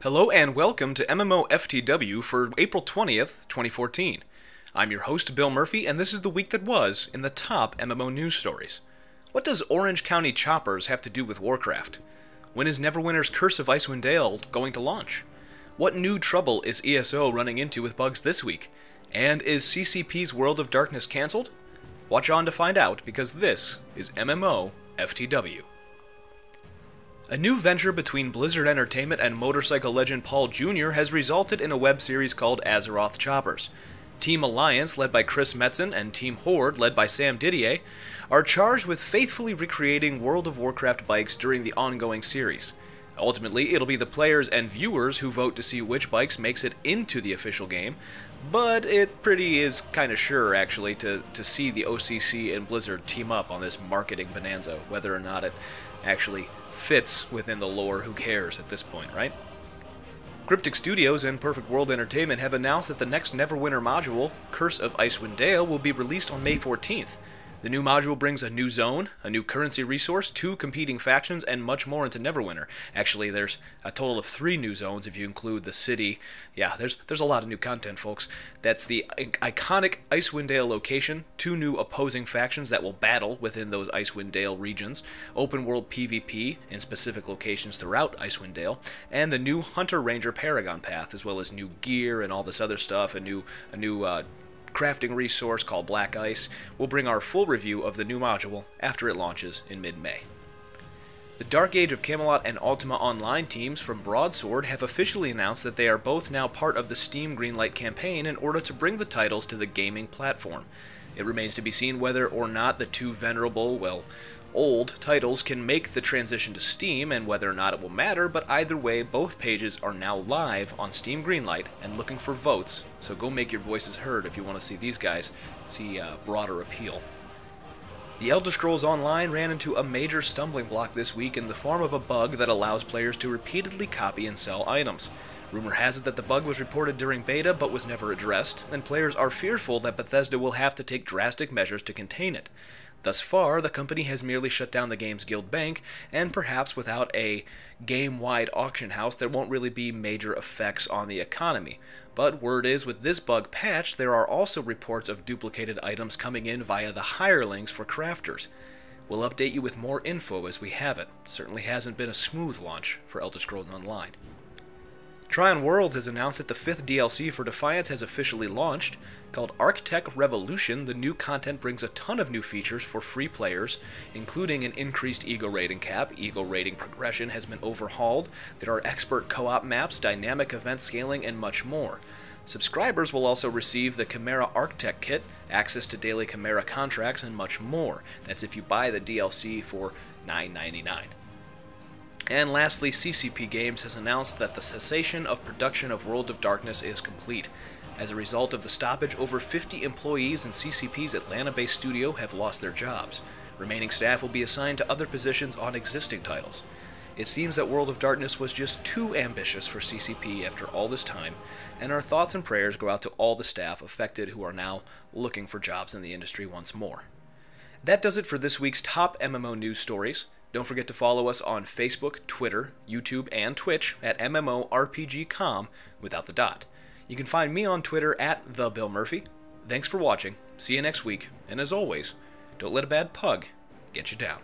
Hello and welcome to MMOFTW for April 20th, 2014. I'm your host, Bill Murphy, and this is the week that was in the top MMO news stories. What does Orange County choppers have to do with Warcraft? When is Neverwinter's Curse of Icewind Dale going to launch? What new trouble is ESO running into with bugs this week? And is CCP's World of Darkness cancelled? Watch on to find out, because this is MMOFTW. A new venture between Blizzard Entertainment and motorcycle legend Paul Jr. has resulted in a web series called Azeroth Choppers. Team Alliance, led by Chris Metzen, and Team Horde, led by Sam Didier, are charged with faithfully recreating World of Warcraft bikes during the ongoing series. Ultimately, it'll be the players and viewers who vote to see which bikes makes it into the official game, but it pretty is kinda sure, actually, to see the OCC and Blizzard team up on this marketing bonanza. Whether or not it actually fits within the lore, who cares at this point, right? Cryptic Studios and Perfect World Entertainment have announced that the next Neverwinter module, Curse of Icewind Dale, will be released on May 14th. The new module brings a new zone, a new currency resource, 2 competing factions, and much more into Neverwinter. Actually, there's a total of 3 new zones if you include the city. Yeah, there's a lot of new content, folks. That's the iconic Icewind Dale location, 2 new opposing factions that will battle within those Icewind Dale regions, open world PvP in specific locations throughout Icewind Dale, and the new Hunter Ranger Paragon path, as well as new gear and all this other stuff, a new crafting resource called Black Ice. We'll bring our full review of the new module after it launches in mid-May. The Dark Age of Camelot and Ultima Online teams from Broadsword have officially announced that they are both now part of the Steam Greenlight campaign in order to bring the titles to the gaming platform. It remains to be seen whether or not the 2 venerable, old titles can make the transition to Steam, and whether or not it will matter, but either way, both pages are now live on Steam Greenlight and looking for votes, so go make your voices heard if you want to see these guys see broader appeal. The Elder Scrolls Online ran into a major stumbling block this week in the form of a bug that allows players to repeatedly copy and sell items. Rumor has it that the bug was reported during beta but was never addressed, and players are fearful that Bethesda will have to take drastic measures to contain it. Thus far, the company has merely shut down the game's guild bank, and perhaps without a game-wide auction house, there won't really be major effects on the economy. But word is, with this bug patched, there are also reports of duplicated items coming in via the hirelings for crafters. We'll update you with more info as we have it. Certainly hasn't been a smooth launch for Elder Scrolls Online. Tryon Worlds has announced that the 5th DLC for Defiance has officially launched. Called Architect Revolution, the new content brings a ton of new features for free players, including an increased ego rating cap. Ego rating progression has been overhauled. There are expert co-op maps, dynamic event scaling, and much more. Subscribers will also receive the Chimera Architect Kit, access to daily Chimera contracts, and much more. That's if you buy the DLC for $9.99. And lastly, CCP Games has announced that the cessation of production of World of Darkness is complete. As a result of the stoppage, over 50 employees in CCP's Atlanta-based studio have lost their jobs. Remaining staff will be assigned to other positions on existing titles. It seems that World of Darkness was just too ambitious for CCP after all this time, and our thoughts and prayers go out to all the staff affected who are now looking for jobs in the industry once more. That does it for this week's top MMO news stories. Don't forget to follow us on Facebook, Twitter, YouTube, and Twitch at MMORPGcom without the dot. You can find me on Twitter at TheBillMurphy. Thanks for watching, see you next week, and as always, don't let a bad pug get you down.